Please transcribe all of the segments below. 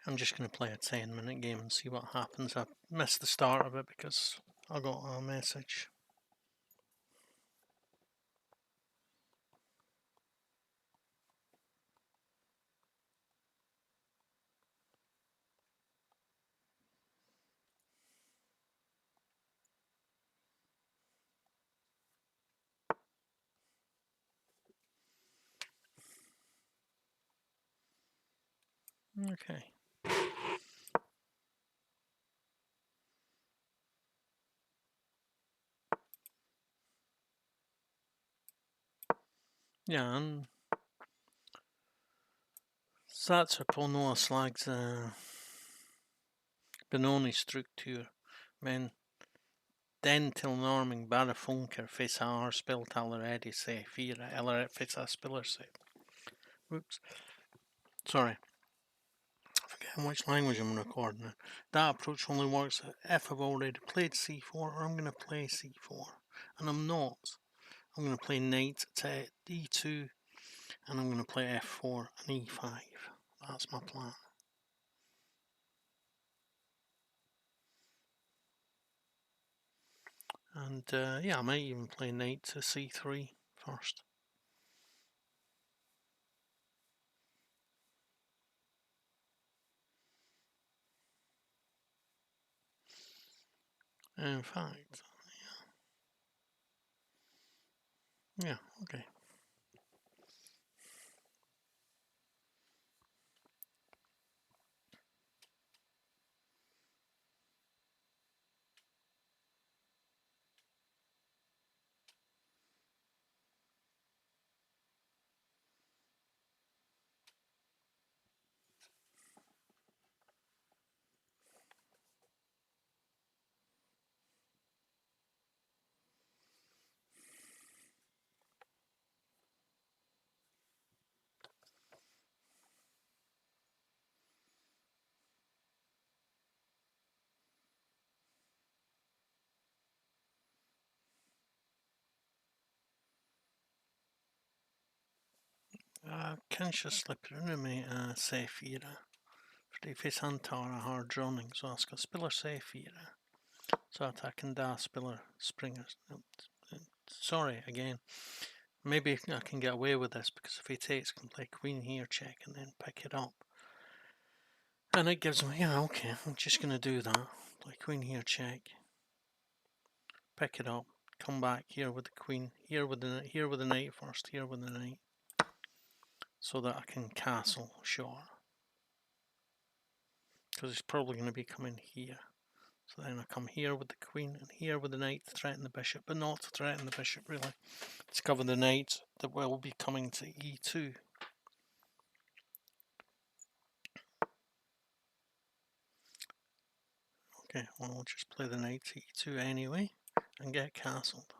I'm just going to play a 10-minute game and see what happens. I missed the start of it because I got a message. Okay. Ja, en satser på någon slags benåningsstruktur. Men den tillnärmning bara funkar för jag har spelat already C4 eller för jag spelar C. Oops. Sorry. Forgetting which language I'm recording in. That approach only works if I've already played C4 or I'm going to play C4. And I'm not. I'm going to play knight to D2 and I'm going to play F4 and E5. That's my plan. And yeah, I might even play knight to C3 first. In fact, yeah, okay. Kanske släpper du mig C4. För det finns antagligen hardrunning så jag ska spela C4. Så att jag kan där spela springer. Sorry again. Maybe I can get away with this because if he takes, I can play queen here, check, and then pick it up. And it gives me, yeah, okay, I'm just going to do that. Play queen here, check. Pick it up. Come back here with the queen. Here with the knight first. Here with the knight. So that I can castle short. Because he's probably going to be coming here. So then I come here with the queen and here with the knight to threaten the bishop, but not to threaten the bishop really. To cover the knight that will be coming to e2. Okay, well we'll just play the knight to e2 anyway and get castled.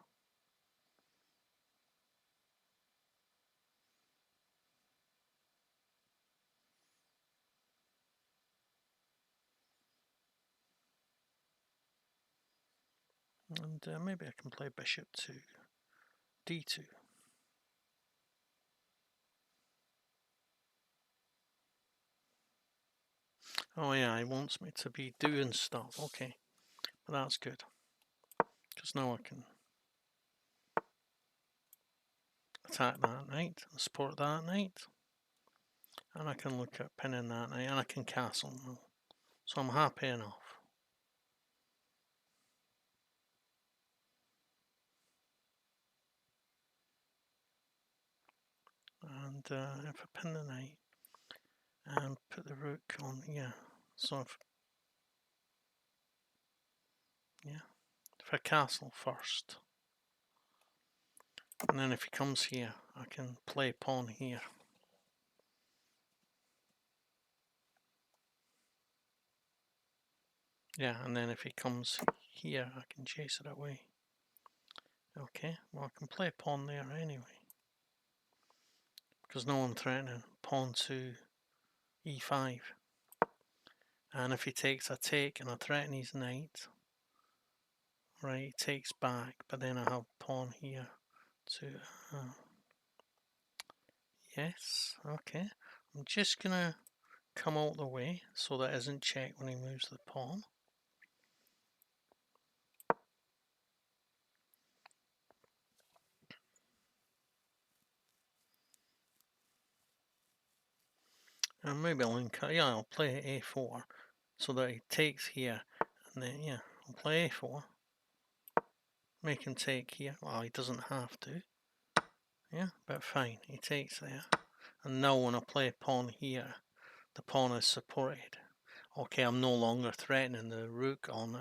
And maybe I can play bishop to d2. Oh yeah, he wants me to be doing stuff. Okay, but that's good. Because now I can attack that knight and support that knight. And I can look at pinning that knight and I can castle now. So I'm happy enough. And if I pin the knight and put the rook on, yeah. So if I castle first, and then if he comes here, I can play pawn here. Yeah, and then if he comes here, I can chase it away. Okay, well I can play pawn there anyway, because no one threatening pawn to e5. And if he takes, I take, and I threaten his knight. Right, he takes back, but then I have pawn here to... yes, okay. I'm just gonna come out the way so that it isn't checked when he moves the pawn. And maybe I'll play a4 so that he takes here, and then I'll play a4. Make him take here. Well, he doesn't have to. Yeah, but fine, he takes there. And now when I play pawn here, the pawn is supported. Okay, I'm no longer threatening the rook on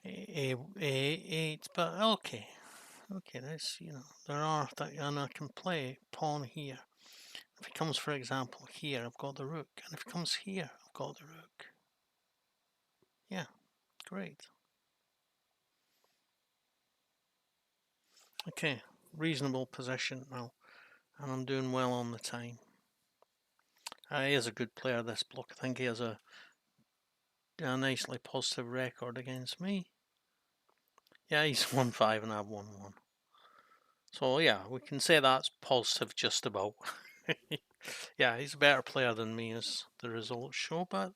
a8, but okay, that's, there are and I can play pawn here. If he comes, for example, here, I've got the rook, and if he comes here, I've got the rook. Yeah, great. Okay, reasonable position now, and I'm doing well on the time. He is a good player, this bloke. I think he has a nicely positive record against me. Yeah, he's 1-5 and I've 1-1. So yeah, we can say that's positive just about. Yeah, he's a better player than me as the results show, but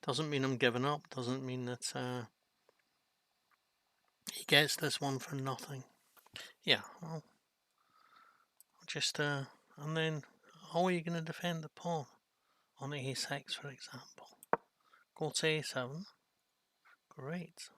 doesn't mean I'm giving up, doesn't mean that he gets this one for nothing. Yeah, well, just and then how are you going to defend the pawn on a6, for example? Go to a7. Great.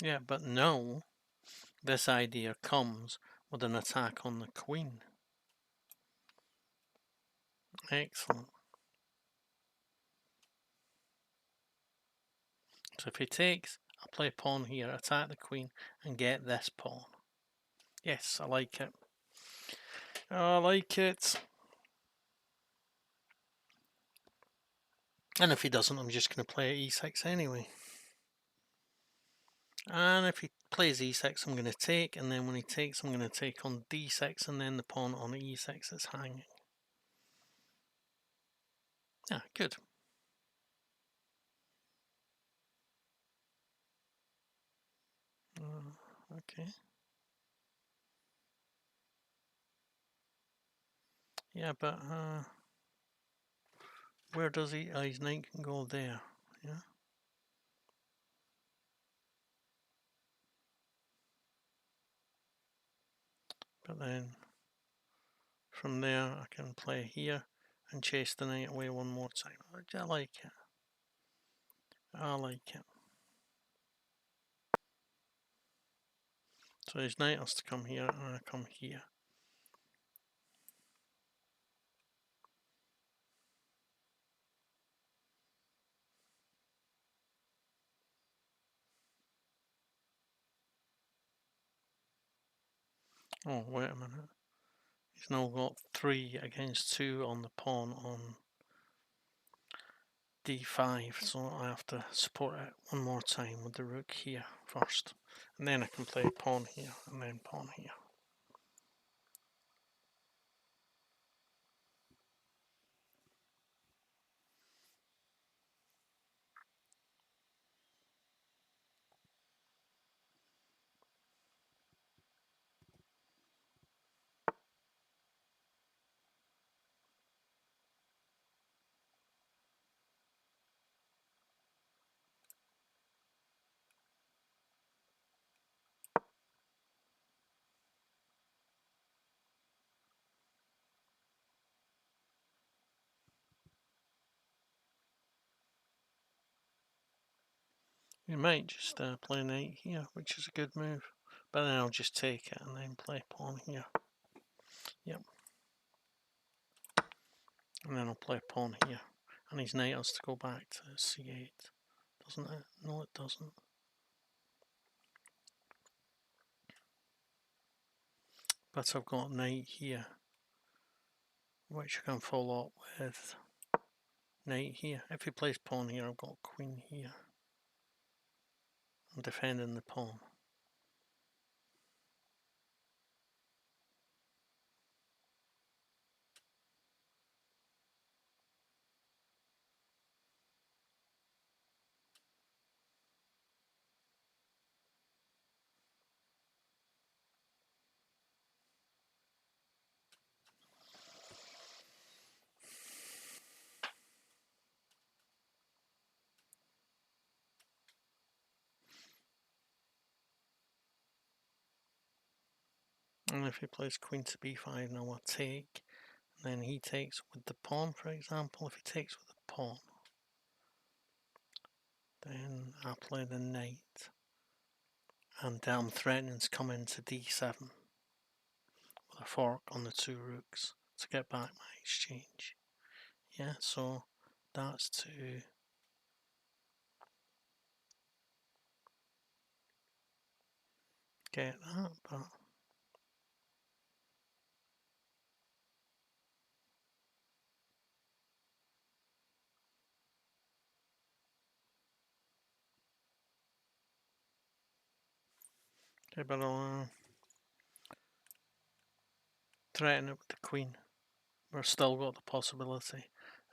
Yeah, but no, this idea comes with an attack on the queen. Excellent. So if he takes, I'll play pawn here, attack the queen, and get this pawn. Yes, I like it. I like it. And if he doesn't, I'm just going to play e6 anyway. And if he plays e6, I'm going to take, and then when he takes, I'm going to take on d6, and then the pawn on e6 is hanging. Yeah, good. Okay. Yeah, but where does he? His knight can go there. Yeah. But then from there, I can play here and chase the knight away one more time. I like it. I like it. So his knight has to come here, and I come here. Oh, wait a minute. He's now got 3 against 2 on the pawn on d5, so I have to support it one more time with the rook here first. And then I can play pawn here, and then pawn here. You might just play knight here, which is a good move. But then I'll just take it and then play pawn here. Yep. And then I'll play pawn here. And his knight has to go back to c8. Doesn't it? No, it doesn't. But I've got knight here, which I can follow up with knight here. If he plays pawn here, I've got queen here. I'm defending the pawn. if he plays queen to b5, now I'll take, and then he takes with the pawn, for example. If he takes with the pawn, then I'll play the knight, and I'm threatening to come into d7 with a fork on the two rooks to get back my exchange. Yeah, so that's to get that, but okay, but I'll threaten it with the queen. We've still got the possibility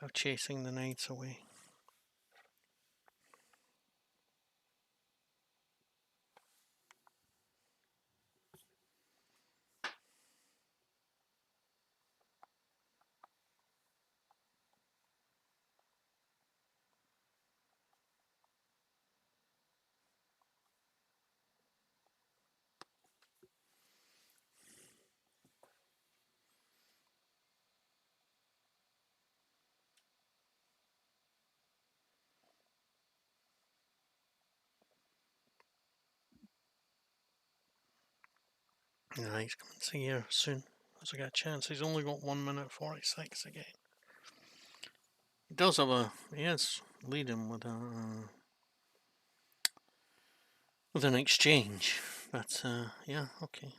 of chasing the knights away. Yeah, he's coming to here soon as I get a chance. He's only got 1 minute 46 again. He does have he is leading with an exchange, but yeah, okay.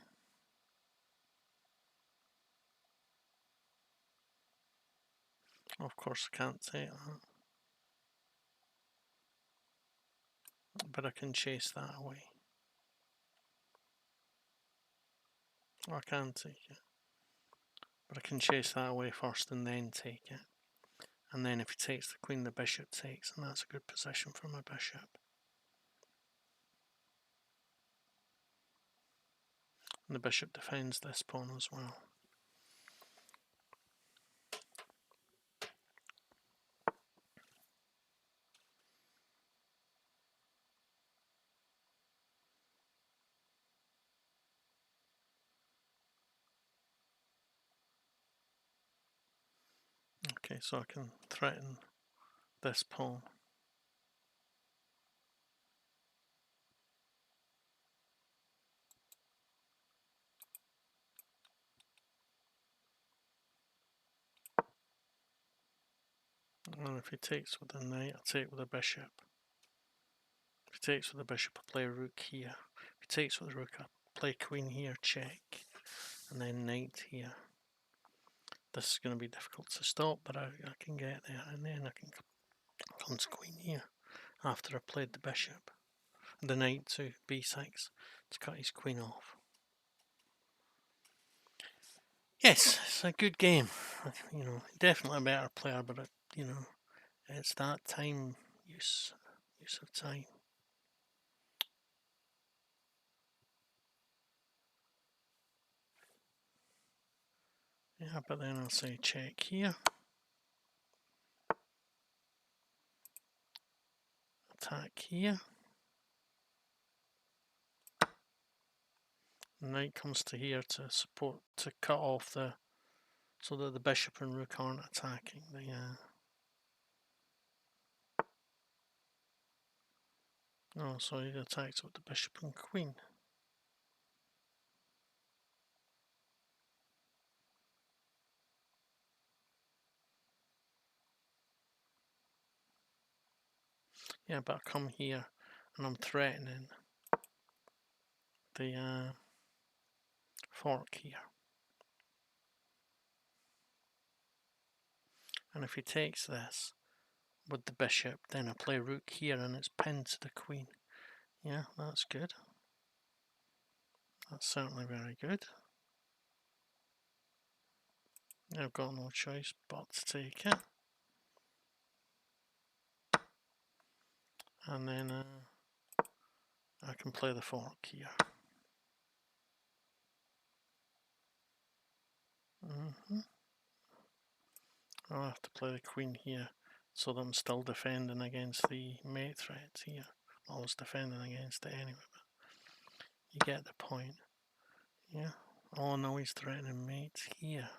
Of course I can't take that, but I can chase that away. Or I can take it, but I can chase that away first and then take it. And then if he takes the queen, the bishop takes, and that's a good position for my bishop. And the bishop defends this pawn as well. Okay, so I can threaten this pawn. And if he takes with the knight, I'll take with the bishop. If he takes with the bishop, I'll play rook here. If he takes with the rook, I'll play queen here, check, and then knight here. This is going to be difficult to stop, but I can get there, and then I can come to queen here after I played the bishop. The knight to b6 to cut his queen off. Yes, it's a good game. You know, definitely a better player, but you know, it's that time use of time. Yeah, but then I'll say check here. Attack here. Knight comes to here to support, to cut off the, so that the bishop and rook aren't attacking the no, so he attacks with the bishop and queen. Yeah, but I come here and I'm threatening the fork here. And if he takes this with the bishop, then I play rook here and it's pinned to the queen. Yeah, that's good. That's certainly very good. I've got no choice but to take it. And then I can play the fork here. I'll have to play the queen here so that I'm still defending against the mate threats here. I was defending against it anyway, but you get the point. Yeah, Oh no, he's threatening mates here.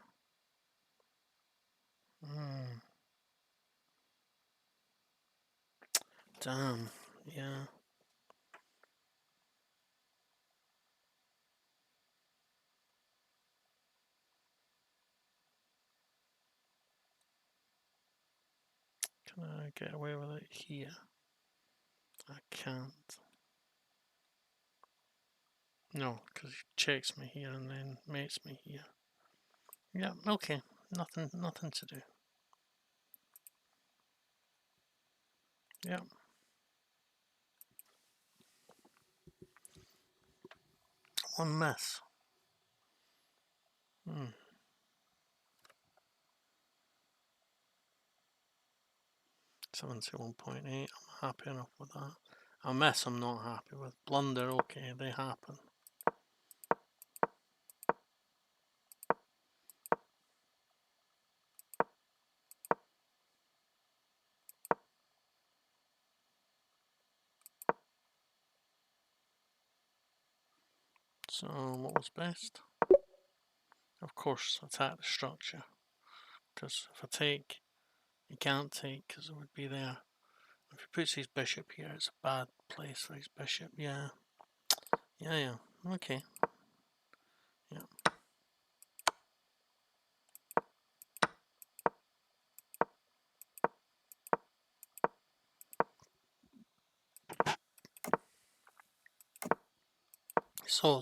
Damn, yeah. Can I get away with it here? I can't. No, because he checks me here and then mates me here. Yeah, okay. Nothing to do. Yeah. One miss. 71.8. I'm happy enough with that. A miss I'm not happy with. Blunder, okay, they happen. So, what was best? Of course, attack the structure. Because if I take, he can't take because it would be there. If he puts his bishop here, it's a bad place for his bishop. Yeah. Yeah. Okay. Yeah.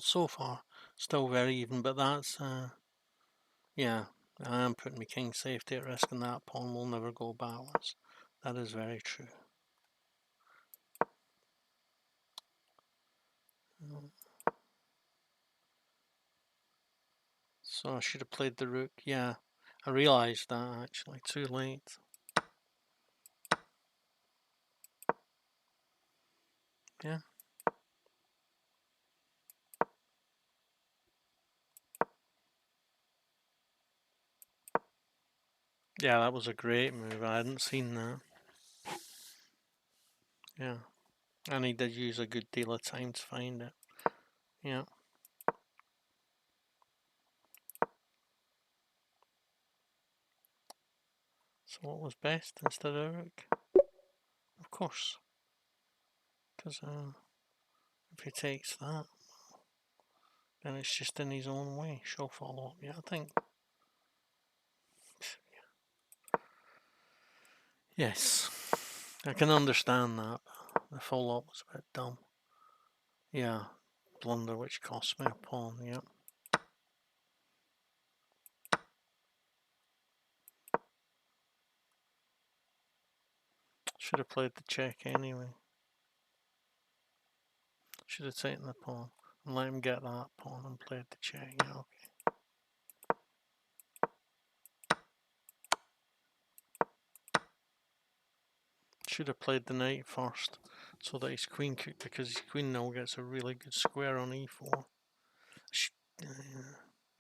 So far, still very even, but that's, yeah, I am putting my king safety at risk and that pawn will never go backwards. That is very true. So I should have played the rook. Yeah, I realised that actually, too late. Yeah. Yeah, that was a great move. I hadn't seen that. Yeah. And he did use a good deal of time to find it. Yeah. So what was best instead of rook? Of course. Because if he takes that, then it's just in his own way. She'll follow up. Yeah, I think. Yes. I can understand that. The follow up was a bit dumb. Yeah. Blunder which cost me a pawn. Yeah. Should have played the check anyway. Should have taken the pawn and let him get that pawn and played the check. Yeah, okay. Should have played the knight first so that his queen could, because his queen now gets a really good square on e4.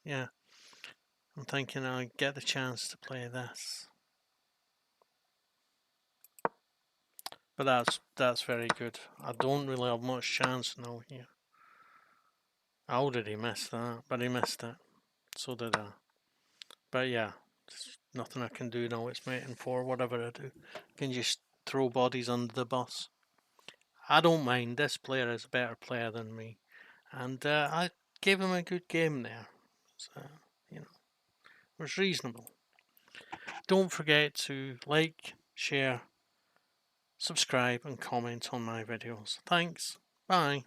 Yeah, I'm thinking I'll get the chance to play this. But that's very good. I don't really have much chance now here. I already missed that, but he missed it. So did I. But yeah, there's nothing I can do now. It's mating for whatever I do. I can just throw bodies under the bus. I don't mind. This player is a better player than me. And I gave him a good game there. So, you know, it was reasonable. Don't forget to like, share, subscribe and comment on my videos. Thanks. Bye.